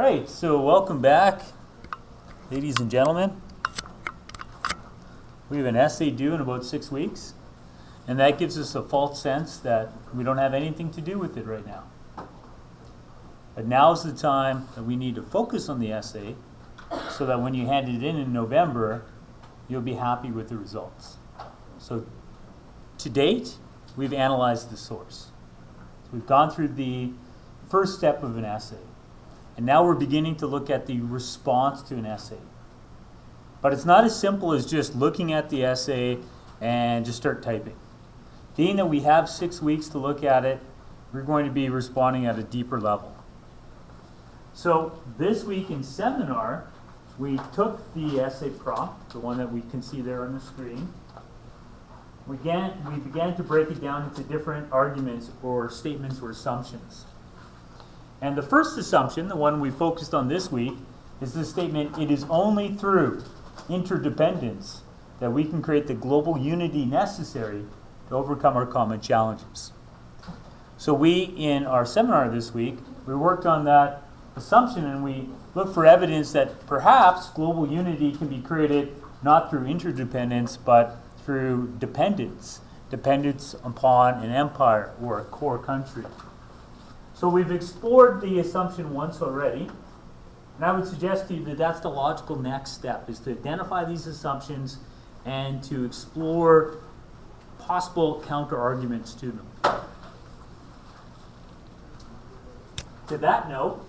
All right, so welcome back, ladies and gentlemen. We have an essay due in about 6 weeks, and that gives us a false sense that we don't have anything to do with it right now. But now's the time that we need to focus on the essay so that when you hand it in November, you'll be happy with the results. So to date, we've analyzed the source. So we've gone through the first step of an essay. And now we're beginning to look at the response to an essay. But it's not as simple as just looking at the essay and just start typing. Being that we have 6 weeks to look at it, we're going to be responding at a deeper level. So this week in seminar, we took the essay prompt, the one that we can see there on the screen. We began to break it down into different arguments or statements or assumptions. And the first assumption, the one we focused on this week, is the statement, it is only through interdependence that we can create the global unity necessary to overcome our common challenges. So we, in our seminar this week, we worked on that assumption and we looked for evidence that perhaps global unity can be created not through interdependence, but through dependence upon an empire or a core country. So we've explored the assumption once already, and I would suggest to you that that's the logical next step, is to identify these assumptions and to explore possible counter-arguments to them. To that note,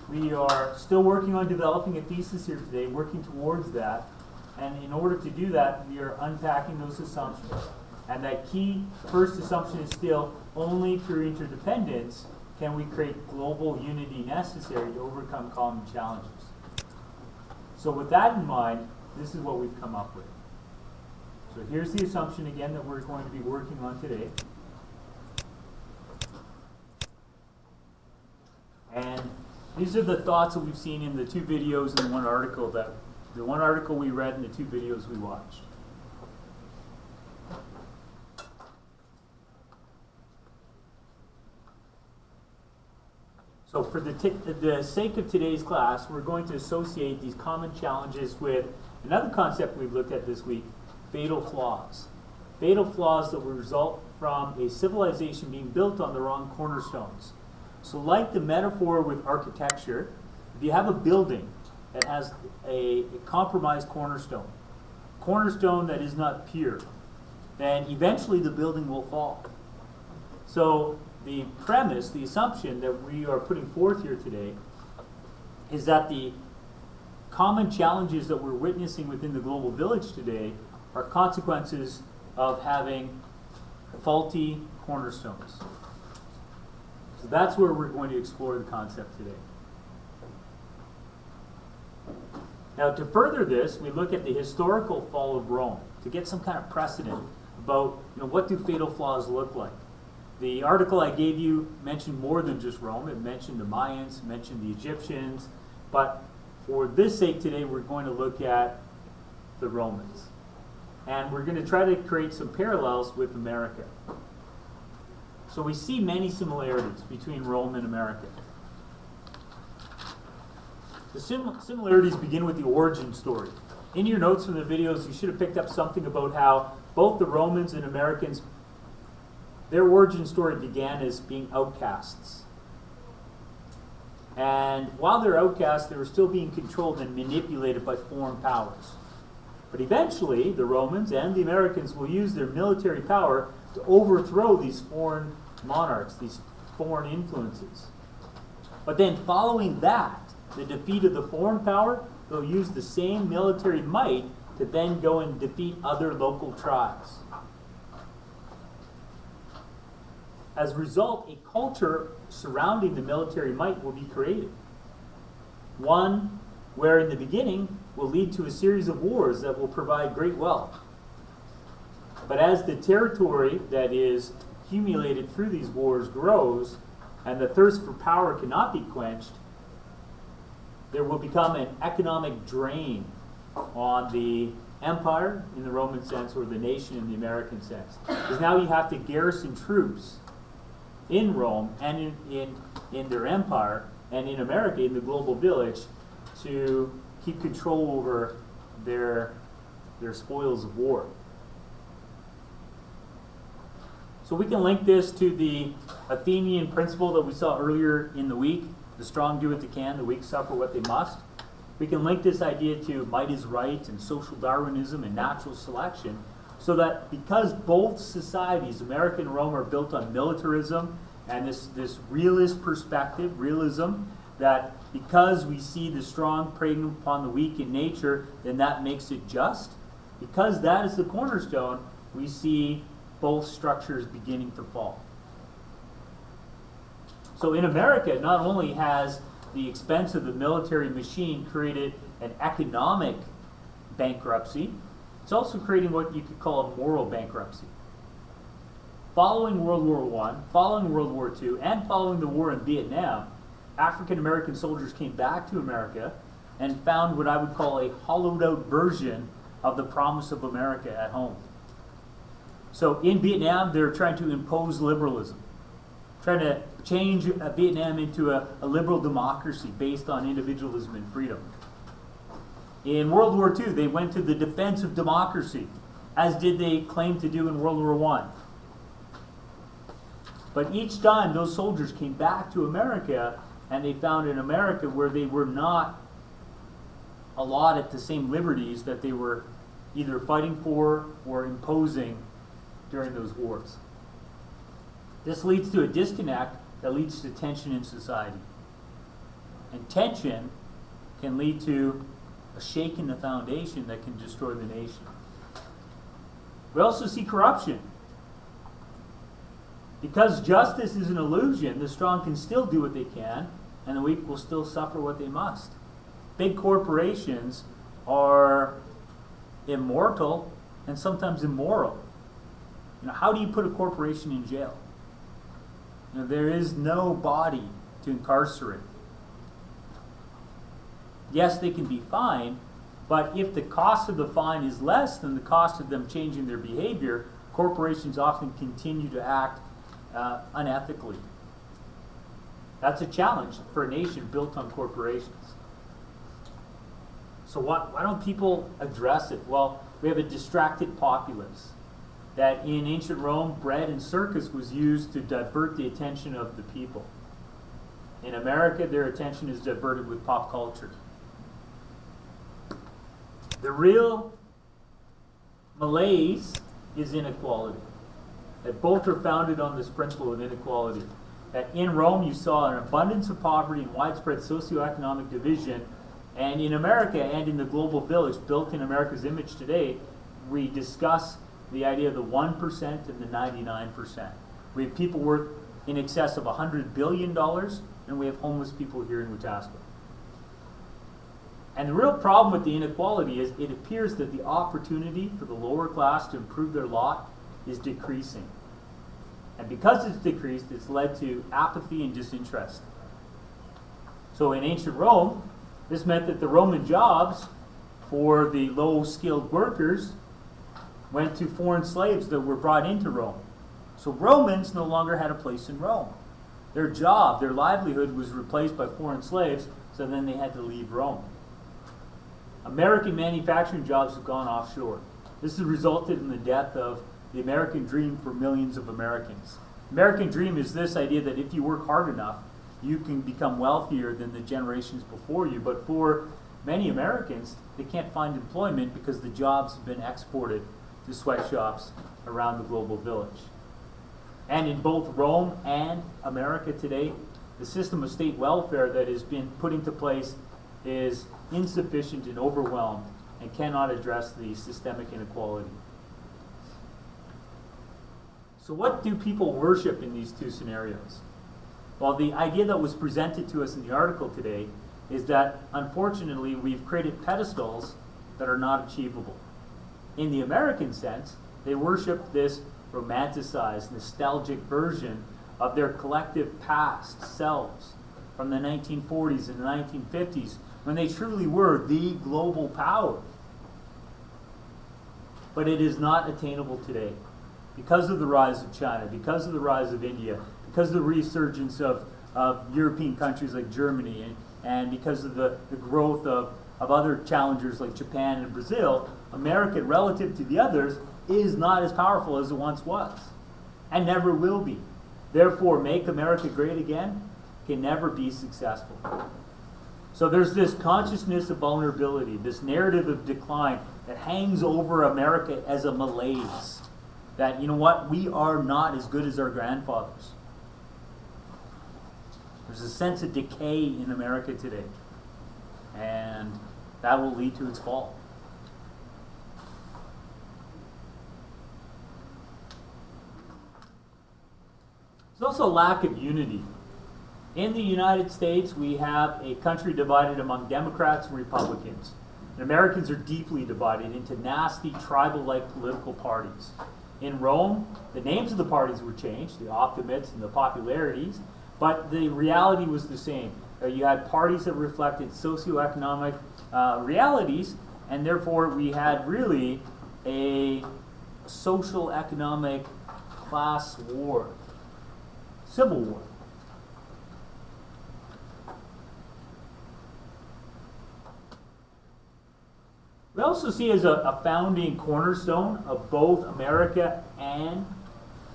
we are still working on developing a thesis here today, working towards that, and in order to do that, we are unpacking those assumptions. And that key first assumption is still only through interdependence can we create global unity necessary to overcome common challenges. So with that in mind, this is what we've come up with. So here's the assumption again that we're going to be working on today. And these are the thoughts that we've seen in the two videos and the one article we read and the two videos we watched. So for the sake of today's class, we're going to associate these common challenges with another concept we've looked at this week, fatal flaws. Fatal flaws that will result from a civilization being built on the wrong cornerstones. So like the metaphor with architecture, if you have a building that has a compromised cornerstone that is not pure, then eventually the building will fall. So the premise, the assumption that we are putting forth here today is that the common challenges that we're witnessing within the global village today are consequences of having faulty cornerstones. So that's where we're going to explore the concept today. Now to further this, we look at the historical fall of Rome to get some kind of precedent about what do fatal flaws look like. The article I gave you mentioned more than just Rome. It mentioned the Mayans, mentioned the Egyptians, but for this sake today, we're going to look at the Romans. And we're going to try to create some parallels with America. So we see many similarities between Rome and America. The similarities begin with the origin story. In your notes from the videos, you should have picked up something about how both the Romans and Americans, their origin story began as being outcasts. And while they're outcasts, they were still being controlled and manipulated by foreign powers. But eventually, the Romans and the Americans will use their military power to overthrow these foreign monarchs, these foreign influences. But then following that, the defeat of the foreign power, they'll use the same military might to then go and defeat other local tribes. As a result, a culture surrounding the military might will be created. One where in the beginning will lead to a series of wars that will provide great wealth. But as the territory that is accumulated through these wars grows and the thirst for power cannot be quenched, there will become an economic drain on the empire in the Roman sense or the nation in the American sense. Because now you have to garrison troops in Rome and in their empire and in America, in the global village, to keep control over their spoils of war. So we can link this to the Athenian principle that we saw earlier in the week: the strong do what they can, the weak suffer what they must. We can link this idea to might is right and social Darwinism and natural selection, so that because both societies, America and Rome, are built on militarism and this realist perspective, realism, that because we see the strong preying upon the weak in nature, then that makes it just. Because that is the cornerstone, we see both structures beginning to fall. So in America, not only has the expense of the military machine created an economic bankruptcy, it's also creating what you could call a moral bankruptcy. Following World War I, following World War II, and following the war in Vietnam, African American soldiers came back to America and found what I would call a hollowed out version of the promise of America at home. So in Vietnam, they're trying to impose liberalism, trying to change Vietnam into a liberal democracy based on individualism and freedom. In World War II, they went to the defense of democracy, as did they claim to do in World War I. But each time those soldiers came back to America, and they found an America where they were not allotted the same liberties that they were either fighting for or imposing during those wars. This leads to a disconnect that leads to tension in society. And tension can lead to a shake in the foundation that can destroy the nation. We also see corruption. Because justice is an illusion, the strong can still do what they can, and the weak will still suffer what they must. Big corporations are immortal and sometimes immoral. How do you put a corporation in jail? There is no body to incarcerate. Yes, they can be fined, but if the cost of the fine is less than the cost of them changing their behavior, corporations often continue to act unethically. That's a challenge for a nation built on corporations. So why don't people address it? Well, we have a distracted populace. That in ancient Rome, bread and circus was used to divert the attention of the people. In America, their attention is diverted with pop culture. The real malaise is inequality. That both are founded on this principle of inequality. That in Rome, you saw an abundance of poverty and widespread socioeconomic division. And in America and in the global village, built in America's image today, we discuss the idea of the 1% and the 99%. We have people worth in excess of $100 billion, and we have homeless people here in Wetaskiwin. And the real problem with the inequality is it appears that the opportunity for the lower class to improve their lot is decreasing. And because it's decreased, it's led to apathy and disinterest. So in ancient Rome, this meant that the Roman jobs for the low-skilled workers went to foreign slaves that were brought into Rome. So Romans no longer had a place in Rome. Their job, their livelihood was replaced by foreign slaves, so then they had to leave Rome. American manufacturing jobs have gone offshore. This has resulted in the death of the American dream for millions of Americans. American dream is this idea that if you work hard enough, you can become wealthier than the generations before you. But for many Americans, they can't find employment because the jobs have been exported to sweatshops around the global village. And in both Rome and America today, the system of state welfare that has been put into place is insufficient and overwhelmed and cannot address the systemic inequality. So what do people worship in these two scenarios? Well, the idea that was presented to us in the article today is that, unfortunately, we've created pedestals that are not achievable. In the American sense, they worship this romanticized, nostalgic version of their collective past selves from the 1940s and the 1950s, when they truly were the global power. But it is not attainable today. Because of the rise of China, because of the rise of India, because of the resurgence of of European countries like Germany, and because of the growth of other challengers like Japan and Brazil, America, relative to the others, is not as powerful as it once was, and never will be. Therefore, make America great again can never be successful. So there's this consciousness of vulnerability, this narrative of decline that hangs over America as a malaise. That, you know what, we are not as good as our grandfathers. There's a sense of decay in America today, and that will lead to its fall. There's also a lack of unity. In the United States, we have a country divided among Democrats and Republicans. And Americans are deeply divided into nasty, tribal-like political parties. In Rome, the names of the parties were changed, the optimates and the popularities, but the reality was the same. You had parties that reflected socioeconomic realities, and therefore we had really a social economic class war, civil war. We also see as a founding cornerstone of both America and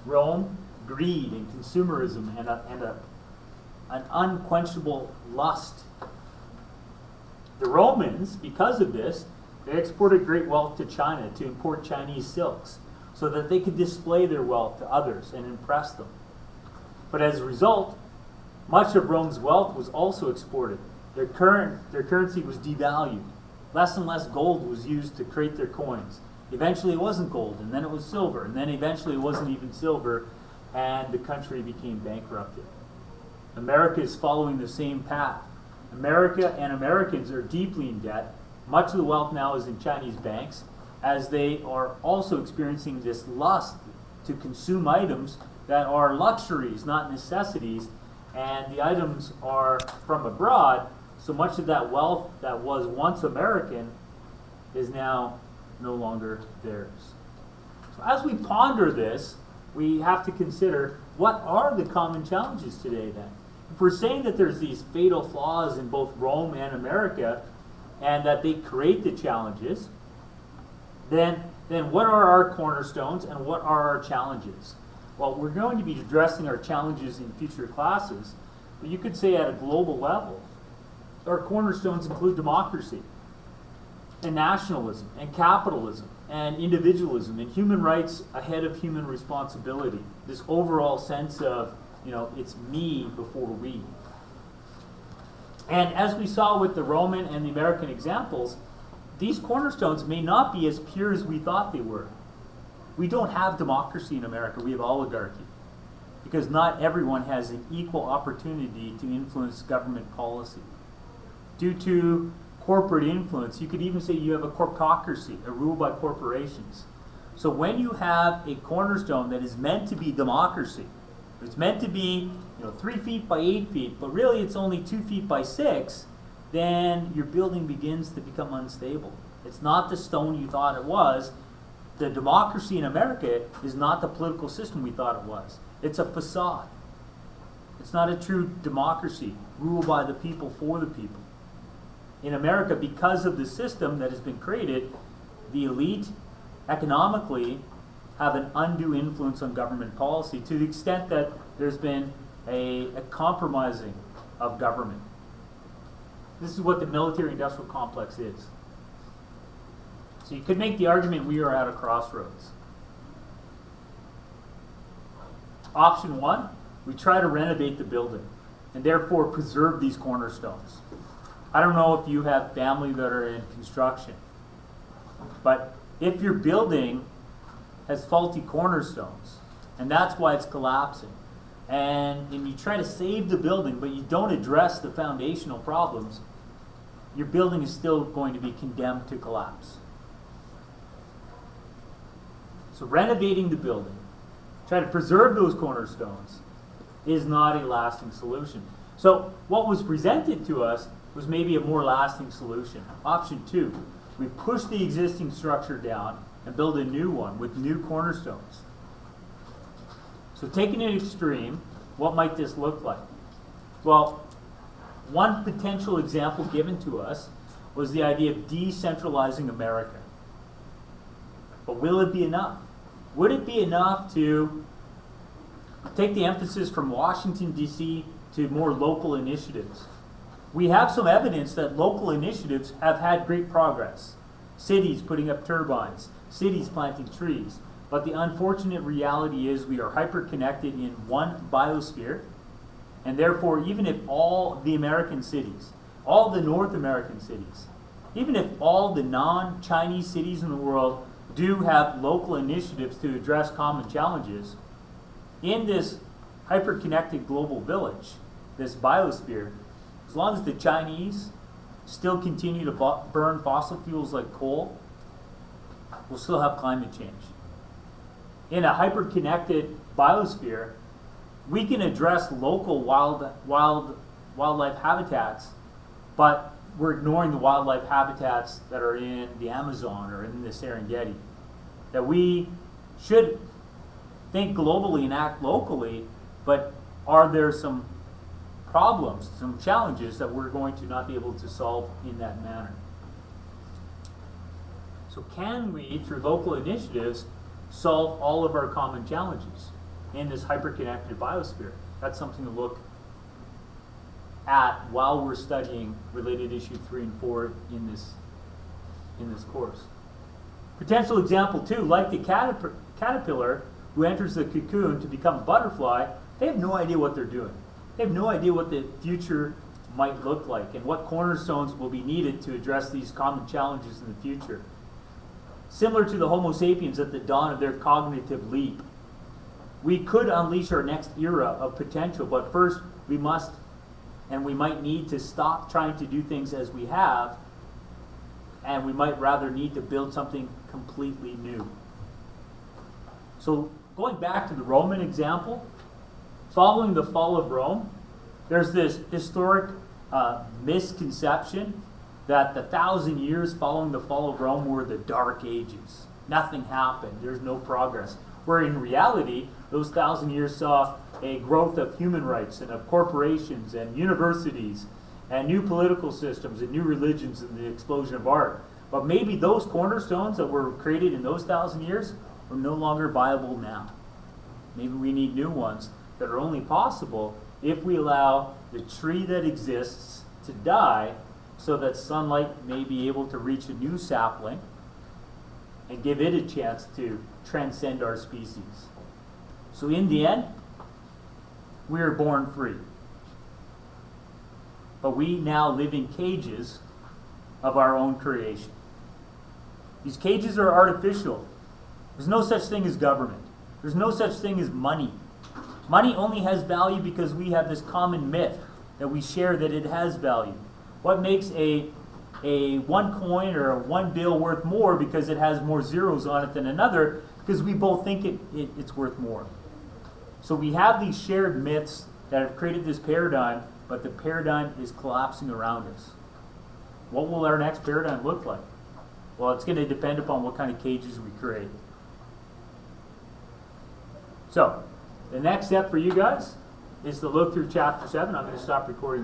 Rome greed and consumerism and an unquenchable lust. The Romans, because of this, they exported great wealth to China to import Chinese silks so that they could display their wealth to others and impress them. But as a result, much of Rome's wealth was also exported. Their currency was devalued. Less and less gold was used to create their coins. Eventually it wasn't gold, and then it was silver, and then eventually it wasn't even silver, and the country became bankrupted. America is following the same path. America and Americans are deeply in debt. Much of the wealth now is in Chinese banks, as they are also experiencing this lust to consume items that are luxuries, not necessities, and the items are from abroad. So much of that wealth that was once American is now no longer theirs. So as we ponder this, we have to consider, what are the common challenges today then? If we're saying that there's these fatal flaws in both Rome and America, and that they create the challenges, then what are our cornerstones and what are our challenges? Well, we're going to be addressing our challenges in future classes, but you could say at a global level, our cornerstones include democracy, and nationalism, and capitalism, and individualism, and human rights ahead of human responsibility. This overall sense of, it's me before we. And as we saw with the Roman and the American examples, these cornerstones may not be as pure as we thought they were. We don't have democracy in America, we have oligarchy. Because not everyone has an equal opportunity to influence government policy. Due to corporate influence, you could even say you have a corpocracy, a rule by corporations. So when you have a cornerstone that is meant to be democracy, it's meant to be 3 feet by 8 feet, but really it's only 2 feet by 6, then your building begins to become unstable. It's not the stone you thought it was. The democracy in America is not the political system we thought it was. It's a facade. It's not a true democracy, ruled by the people for the people. In America, because of the system that has been created, the elite economically have an undue influence on government policy to the extent that there's been a compromising of government. This is what the military-industrial complex is. So you could make the argument we are at a crossroads. Option 1, we try to renovate the building and therefore preserve these cornerstones. I don't know if you have family that are in construction, but if your building has faulty cornerstones, and that's why it's collapsing, and you try to save the building, but you don't address the foundational problems, your building is still going to be condemned to collapse. So renovating the building, try to preserve those cornerstones, is not a lasting solution. So what was presented to us was maybe a more lasting solution. Option 2, we push the existing structure down and build a new one with new cornerstones. So taking an extreme, what might this look like? Well, one potential example given to us was the idea of decentralizing America. But will it be enough? Would it be enough to take the emphasis from Washington, D.C. to more local initiatives? We have some evidence that local initiatives have had great progress. Cities putting up turbines, cities planting trees. But the unfortunate reality is we are hyper-connected in one biosphere, and therefore even if all the American cities, all the North American cities, even if all the non-Chinese cities in the world do have local initiatives to address common challenges, in this hyper-connected global village, this biosphere, as long as the Chinese still continue to burn fossil fuels like coal, we'll still have climate change. In a hyper-connected biosphere, we can address local wildlife habitats, but we're ignoring the wildlife habitats that are in the Amazon or in the Serengeti. That we should think globally and act locally, but are there some problems, some challenges that we're going to not be able to solve in that manner? So can we, through local initiatives, solve all of our common challenges in this hyper-connected biosphere? That's something to look at while we're studying related issue 3 and 4 in this course. Potential example 2, like the caterpillar who enters the cocoon to become a butterfly, they have no idea what they're doing. They have no idea what the future might look like and what cornerstones will be needed to address these common challenges in the future. Similar to the Homo sapiens at the dawn of their cognitive leap, we could unleash our next era of potential, but first we must and we might need to stop trying to do things as we have, and we might rather need to build something completely new. So going back to the Roman example, following the fall of Rome, there's this historic misconception that the 1,000 years following the fall of Rome were the Dark Ages. Nothing happened. There's no progress. Where in reality, those 1,000 years saw a growth of human rights and of corporations and universities and new political systems and new religions and the explosion of art. But maybe those cornerstones that were created in those 1,000 years are no longer viable now. Maybe we need new ones that are only possible if we allow the tree that exists to die so that sunlight may be able to reach a new sapling and give it a chance to transcend our species. So in the end, we are born free. But we now live in cages of our own creation. These cages are artificial. There's no such thing as government. There's no such thing as money. Money only has value because we have this common myth that we share that it has value. What makes a one coin or a one bill worth more because it has more zeros on it than another? Because we both think it's worth more. So we have these shared myths that have created this paradigm, but the paradigm is collapsing around us. What will our next paradigm look like? Well, it's going to depend upon what kind of cages we create. So, the next step for you guys is to look through chapter 7. I'm going to stop recording.